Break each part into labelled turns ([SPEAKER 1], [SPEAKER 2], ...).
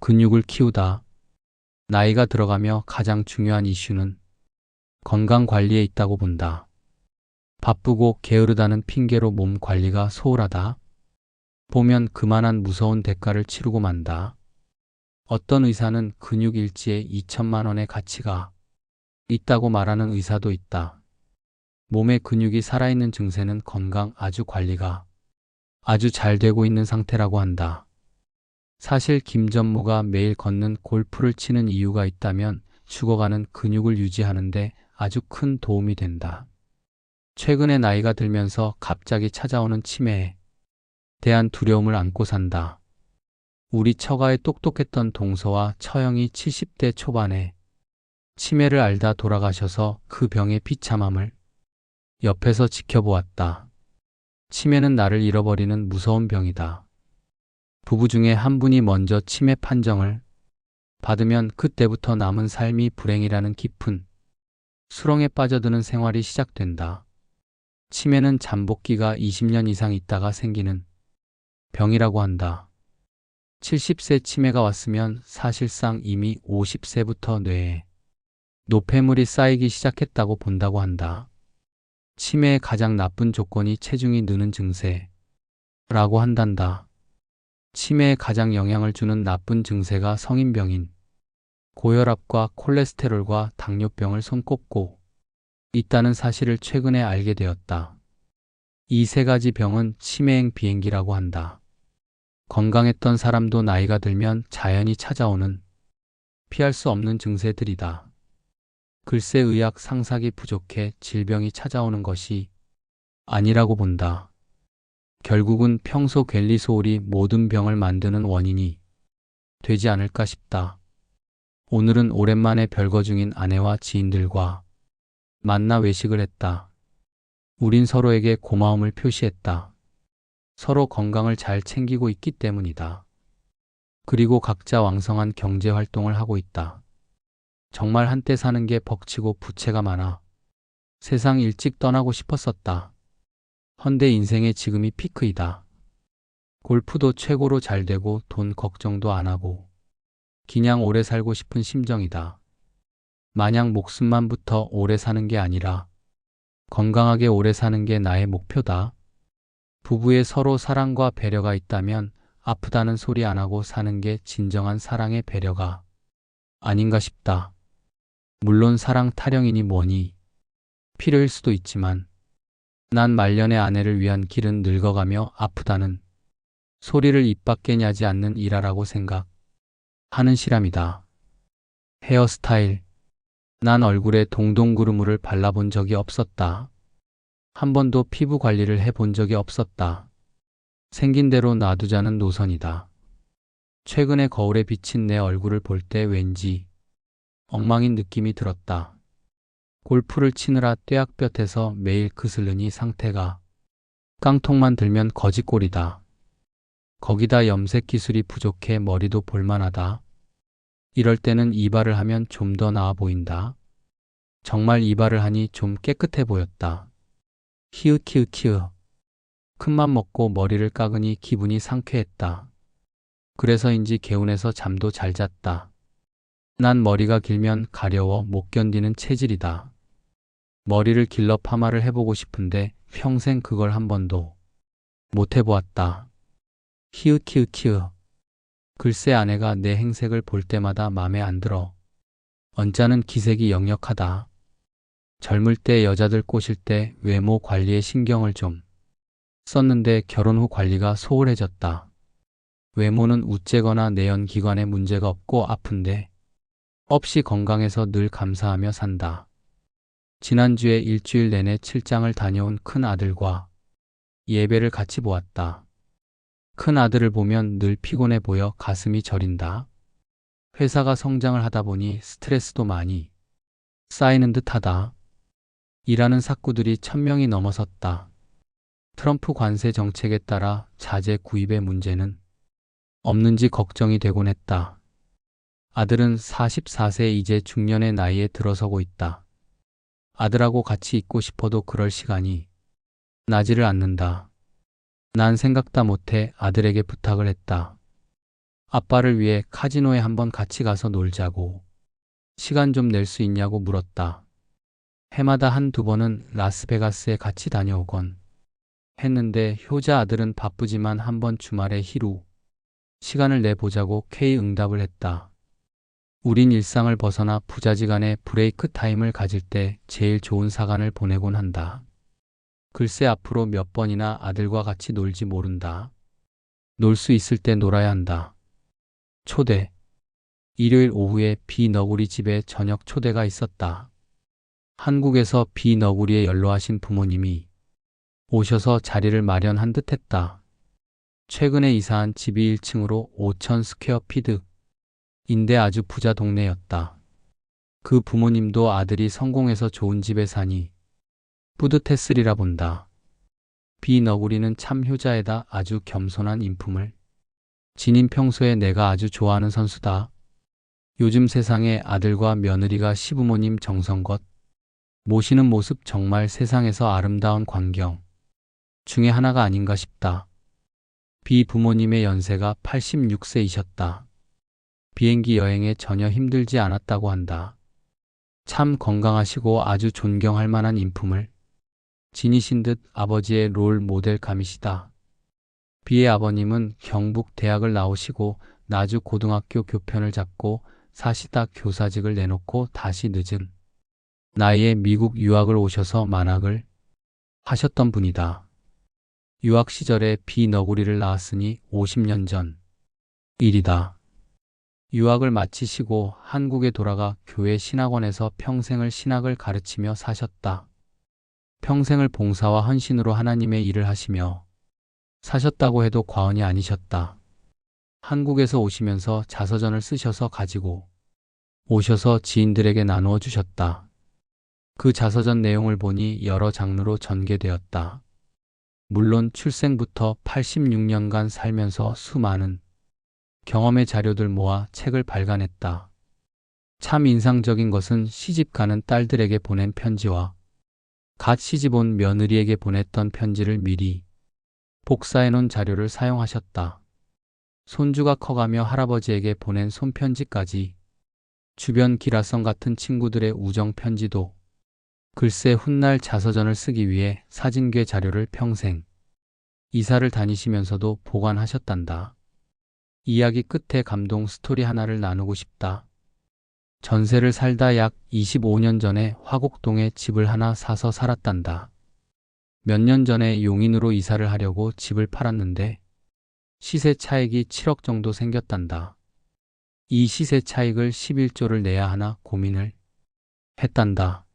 [SPEAKER 1] 근육을 키우다. 나이가 들어가며 가장 중요한 이슈는 건강 관리에 있다고 본다. 바쁘고 게으르다는 핑계로 몸 관리가 소홀하다. 보면 그만한 무서운 대가를 치르고 만다. 어떤 의사는 근육 일지에 2천만 원의 가치가 있다고 말하는 의사도 있다. 몸의 근육이 살아있는 증세는 건강 아주 관리가 아주 잘 되고 있는 상태라고 한다. 사실 김 전무가 매일 걷는 골프를 치는 이유가 있다면 죽어가는 근육을 유지하는데 아주 큰 도움이 된다. 최근에 나이가 들면서 갑자기 찾아오는 치매에 대한 두려움을 안고 산다. 우리 처가의 똑똑했던 동서와 처형이 70대 초반에 치매를 앓다 돌아가셔서 그 병의 비참함을 옆에서 지켜보았다. 치매는 나를 잃어버리는 무서운 병이다. 부부 중에 한 분이 먼저 치매 판정을 받으면 그때부터 남은 삶이 불행이라는 깊은 수렁에 빠져드는 생활이 시작된다. 치매는 잠복기가 20년 이상 있다가 생기는 병이라고 한다. 70세 치매가 왔으면 사실상 이미 50세부터 뇌에 노폐물이 쌓이기 시작했다고 본다고 한다. 치매의 가장 나쁜 조건이 체중이 느는 증세라고 한단다. 치매에 가장 영향을 주는 나쁜 증세가 성인병인 고혈압과 콜레스테롤과 당뇨병을 손꼽고 있다는 사실을 최근에 알게 되었다. 이 세 가지 병은 치매행 비행기라고 한다. 건강했던 사람도 나이가 들면 자연히 찾아오는 피할 수 없는 증세들이다. 글쎄 의학 상삭이 부족해 질병이 찾아오는 것이 아니라고 본다. 결국은 평소 괭리 소홀이 모든 병을 만드는 원인이 되지 않을까 싶다. 오늘은 오랜만에 별거 중인 아내와 지인들과 만나 외식을 했다. 우린 서로에게 고마움을 표시했다. 서로 건강을 잘 챙기고 있기 때문이다. 그리고 각자 왕성한 경제 활동을 하고 있다. 정말 한때 사는 게 벅치고 부채가 많아 세상 일찍 떠나고 싶었었다. 헌데 인생의 지금이 피크이다. 골프도 최고로 잘 되고 돈 걱정도 안 하고 그냥 오래 살고 싶은 심정이다. 마냥 목숨만 붙어 오래 사는 게 아니라 건강하게 오래 사는 게 나의 목표다. 부부에 서로 사랑과 배려가 있다면 아프다는 소리 안 하고 사는 게 진정한 사랑의 배려가 아닌가 싶다. 물론 사랑 타령이니 뭐니 필요일 수도 있지만 난 말년의 아내를 위한 길은 늙어가며 아프다는 소리를 입 밖에 내지 않는 일하라고 생각하는 시람이다. 헤어스타일. 난 얼굴에 동동구르무를 발라본 적이 없었다. 한 번도 피부 관리를 해본 적이 없었다. 생긴 대로 놔두자는 노선이다. 최근에 거울에 비친 내 얼굴을 볼 때 왠지 엉망인 느낌이 들었다. 골프를 치느라 뙤약볕에서 매일 그슬르니 상태가 깡통만 들면 거지꼴이다. 거기다 염색 기술이 부족해 머리도 볼만하다. 이럴 때는 이발을 하면 좀 더 나아 보인다. 정말 이발을 하니 좀 깨끗해 보였다. 히읗히읗히읗. 큰맘 먹고 머리를 깎으니 기분이 상쾌했다. 그래서인지 개운해서 잠도 잘 잤다. 난 머리가 길면 가려워 못 견디는 체질이다. 머리를 길러 파마를 해보고 싶은데 평생 그걸 한 번도 못 해보았다. 히읗히읗히읗. 글쎄 아내가 내 행색을 볼 때마다 맘에 안 들어. 언짢은 기색이 역력하다. 젊을 때 여자들 꼬실 때 외모 관리에 신경을 좀 썼는데 결혼 후 관리가 소홀해졌다. 외모는 우째거나 내연기관에 문제가 없고 아픈데 없이 건강해서 늘 감사하며 산다. 지난주에 일주일 내내 출장을 다녀온 큰 아들과 예배를 같이 보았다. 큰 아들을 보면 늘 피곤해 보여 가슴이 저린다. 회사가 성장을 하다 보니 스트레스도 많이 쌓이는 듯하다. 일하는 사꾸들이 1000명이 넘어섰다. 트럼프 관세 정책에 따라 자재 구입의 문제는 없는지 걱정이 되곤 했다. 아들은 44세 이제 중년의 나이에 들어서고 있다. 아들하고 같이 있고 싶어도 그럴 시간이 나지를 않는다. 난 생각다 못해 아들에게 부탁을 했다. 아빠를 위해 카지노에 한번 같이 가서 놀자고. 시간 좀 낼 수 있냐고 물었다. 해마다 한두 번은 라스베가스에 같이 다녀오곤 했는데 효자 아들은 바쁘지만 한번 주말에 히루 시간을 내보자고 쾌히 응답을 했다. 우린 일상을 벗어나 부자지간의 브레이크 타임을 가질 때 제일 좋은 사간을 보내곤 한다. 글쎄 앞으로 몇 번이나 아들과 같이 놀지 모른다. 놀 수 있을 때 놀아야 한다. 초대. 일요일 오후에 비너구리 집에 저녁 초대가 있었다. 한국에서 비너구리에 연로하신 부모님이 오셔서 자리를 마련한 듯 했다. 최근에 이사한 집이 1층으로 5천 스퀘어 피드. 인데 아주 부자 동네였다. 그 부모님도 아들이 성공해서 좋은 집에 사니 뿌듯했으리라 본다. 비너구리는 참 효자에다 아주 겸손한 인품을 지닌 평소에 내가 아주 좋아하는 선수다. 요즘 세상에 아들과 며느리가 시부모님 정성껏 모시는 모습 정말 세상에서 아름다운 광경 중에 하나가 아닌가 싶다. 비부모님의 연세가 86세이셨다. 비행기 여행에 전혀 힘들지 않았다고 한다. 참 건강하시고 아주 존경할 만한 인품을 지니신 듯 아버지의 롤 모델감이시다. 비의 아버님은 경북 대학을 나오시고 나주 고등학교 교편을 잡고 사시다 교사직을 내놓고 다시 늦은 나이에 미국 유학을 오셔서 만학을 하셨던 분이다. 유학 시절에 비너구리를 낳았으니 50년 전 일이다. 유학을 마치시고 한국에 돌아가 교회 신학원에서 평생을 신학을 가르치며 사셨다. 평생을 봉사와 헌신으로 하나님의 일을 하시며 사셨다고 해도 과언이 아니셨다. 한국에서 오시면서 자서전을 쓰셔서 가지고 오셔서 지인들에게 나누어 주셨다. 그 자서전 내용을 보니 여러 장르로 전개되었다. 물론 출생부터 86년간 살면서 수많은 경험의 자료들 모아 책을 발간했다. 참 인상적인 것은 시집 가는 딸들에게 보낸 편지와 갓 시집 온 며느리에게 보냈던 편지를 미리 복사해 놓은 자료를 사용하셨다. 손주가 커가며 할아버지에게 보낸 손편지까지, 주변 기라성 같은 친구들의 우정 편지도, 글쎄 훗날 자서전을 쓰기 위해 사진괴 자료를 평생 이사를 다니시면서도 보관하셨단다. 이야기 끝에 감동 스토리 하나를 나누고 싶다. 전세를 살다 약 25년 전에 화곡동에 집을 하나 사서 살았단다. 몇 년 전에 용인으로 이사를 하려고 집을 팔았는데 시세 차익이 7억 정도 생겼단다. 이 시세 차익을 11조를 내야 하나 고민을 했단다.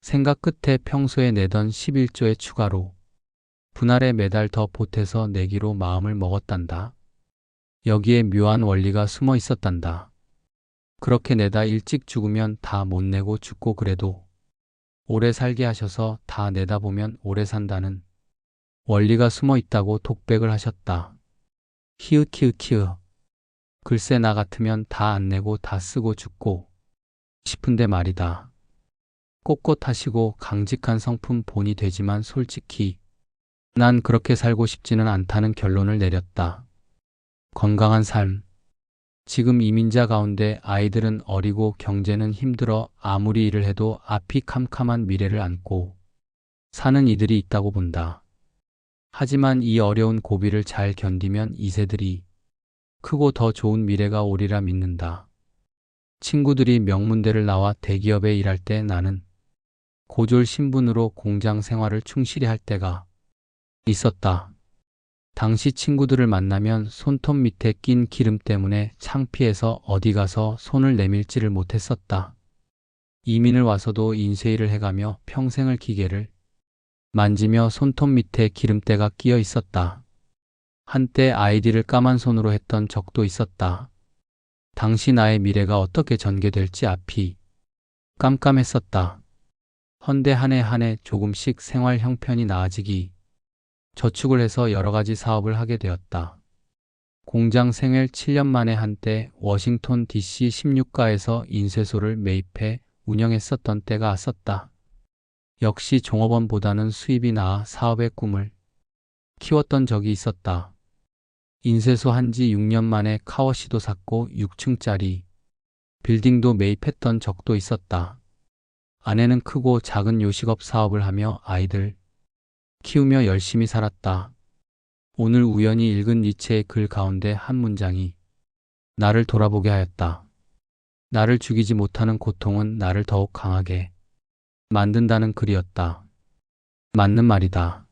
[SPEAKER 1] 생각 끝에 평소에 내던 11조에 추가로 분할에 매달 더 보태서 내기로 마음을 먹었단다. 여기에 묘한 원리가 숨어 있었단다. 그렇게 내다 일찍 죽으면 다 못 내고 죽고 그래도 오래 살게 하셔서 다 내다 보면 오래 산다는 원리가 숨어 있다고 독백을 하셨다. 키읔. 글쎄 나 같으면 다 안 내고 다 쓰고 죽고 싶은데 말이다. 꼿꼿하시고 강직한 성품 본이 되지만 솔직히 난 그렇게 살고 싶지는 않다는 결론을 내렸다. 건강한 삶. 지금 이민자 가운데 아이들은 어리고 경제는 힘들어 아무리 일을 해도 앞이 캄캄한 미래를 안고 사는 이들이 있다고 본다. 하지만 이 어려운 고비를 잘 견디면 이세들이 크고 더 좋은 미래가 오리라 믿는다. 친구들이 명문대를 나와 대기업에 일할 때 나는 고졸 신분으로 공장 생활을 충실히 할 때가 있었다. 당시 친구들을 만나면 손톱 밑에 낀 기름 때문에 창피해서 어디 가서 손을 내밀지를 못했었다. 이민을 와서도 인쇄일을 해가며 평생을 기계를 만지며 손톱 밑에 기름때가 끼어 있었다. 한때 아이디를 까만 손으로 했던 적도 있었다. 당시 나의 미래가 어떻게 전개될지 앞이 깜깜했었다. 헌데 한 해 한 해 조금씩 생활 형편이 나아지기 저축을 해서 여러 가지 사업을 하게 되었다. 공장 생활 7년 만에 한때 워싱턴 DC 16가에서 인쇄소를 매입해 운영했었던 때가 왔었다. 역시 종업원보다는 수입이 나아 사업의 꿈을 키웠던 적이 있었다. 인쇄소 한지 6년 만에 카워시도 샀고 6층짜리 빌딩도 매입했던 적도 있었다. 아내는 크고 작은 요식업 사업을 하며 아이들 키우며 열심히 살았다. 오늘 우연히 읽은 니체의 글 가운데 한 문장이 나를 돌아보게 하였다. 나를 죽이지 못하는 고통은 나를 더욱 강하게 만든다는 글이었다. 맞는 말이다.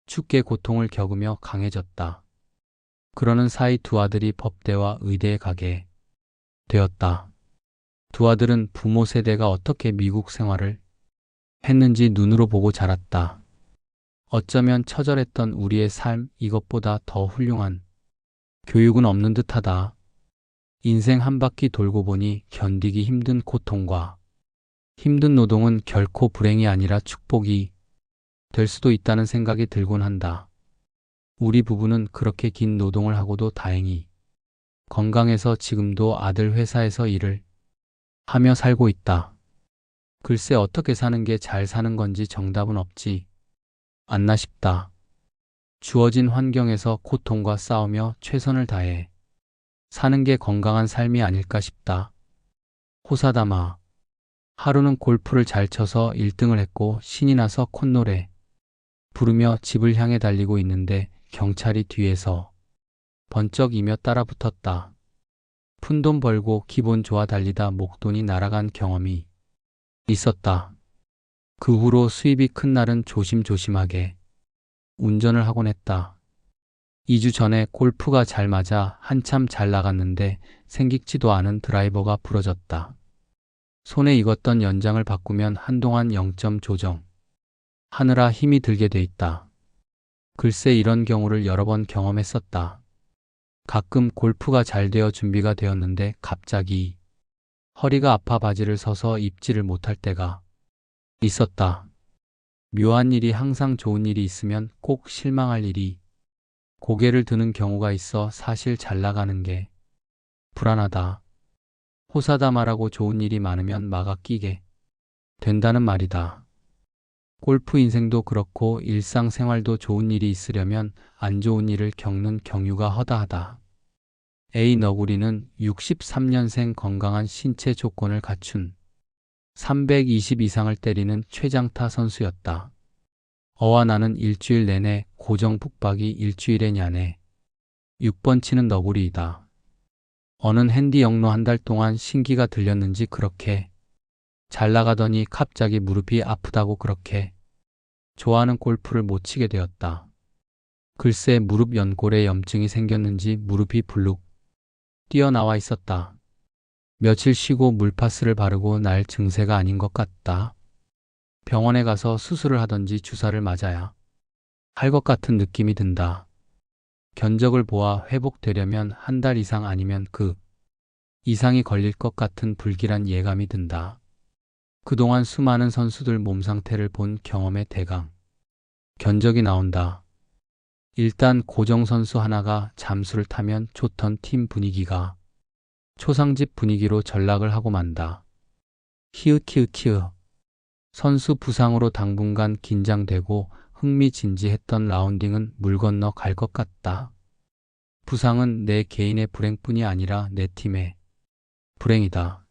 [SPEAKER 1] 죽게 고통을 겪으며 강해졌다. 그러는 사이 두 아들이 법대와 의대에 가게 되었다. 두 아들은 부모 세대가 어떻게 미국 생활을 했는지 눈으로 보고 자랐다. 어쩌면 처절했던 우리의 삶 이것보다 더 훌륭한 교육은 없는 듯하다. 인생 한 바퀴 돌고 보니 견디기 힘든 고통과 힘든 노동은 결코 불행이 아니라 축복이 될 수도 있다는 생각이 들곤 한다. 우리 부부는 그렇게 긴 노동을 하고도 다행히 건강해서 지금도 아들 회사에서 일을 하며 살고 있다. 글쎄 어떻게 사는 게 잘 사는 건지 정답은 없지 않나 싶다. 주어진 환경에서 고통과 싸우며 최선을 다해 사는 게 건강한 삶이 아닐까 싶다. 호사다마. 하루는 골프를 잘 쳐서 1등을 했고 신이 나서 콧노래 부르며 집을 향해 달리고 있는데 경찰이 뒤에서 번쩍이며 따라붙었다. 푼돈 벌고 기분 좋아 달리다 목돈이 날아간 경험이 있었다. 그 후로 수입이 큰 날은 조심조심하게 운전을 하곤 했다. 2주 전에 골프가 잘 맞아 한참 잘 나갔는데 생기지도 않은 드라이버가 부러졌다. 손에 익었던 연장을 바꾸면 한동안 0점 조정 하느라 힘이 들게 돼 있다. 글쎄 이런 경우를 여러 번 경험했었다. 가끔 골프가 잘 되어 준비가 되었는데 갑자기 허리가 아파 바지를 서서 입지를 못할 때가 있었다. 묘한 일이 항상 좋은 일이 있으면 꼭 실망할 일이 고개를 드는 경우가 있어 사실 잘 나가는 게 불안하다. 호사다마라고 좋은 일이 많으면 막아 끼게 된다는 말이다. 골프 인생도 그렇고 일상생활도 좋은 일이 있으려면 안 좋은 일을 겪는 경유가 허다하다. A 너구리는 63년생 건강한 신체 조건을 갖춘 320 이상을 때리는 최장타 선수였다. 어와 나는 일주일 내내 고정 북박이 일주일에 냐네 6번 치는 너구리이다. 어는 핸디 영로 한 달 동안 신기가 들렸는지 그렇게 잘 나가더니 갑자기 무릎이 아프다고 그렇게 좋아하는 골프를 못 치게 되었다. 글쎄 무릎 연골에 염증이 생겼는지 무릎이 불룩 뛰어나와 있었다. 며칠 쉬고 물파스를 바르고 날 증세가 아닌 것 같다. 병원에 가서 수술을 하던지 주사를 맞아야 할 것 같은 느낌이 든다. 견적을 보아 회복되려면 한 달 이상 아니면 그 이상이 걸릴 것 같은 불길한 예감이 든다. 그동안 수많은 선수들 몸 상태를 본 경험의 대강 견적이 나온다. 일단 고정 선수 하나가 잠수를 타면 좋던 팀 분위기가 초상집 분위기로 전락을 하고 만다. 히읗히읗히읗. 선수 부상으로 당분간 긴장되고 흥미진지했던 라운딩은 물 건너 갈 것 같다. 부상은 내 개인의 불행뿐이 아니라 내 팀의 불행이다.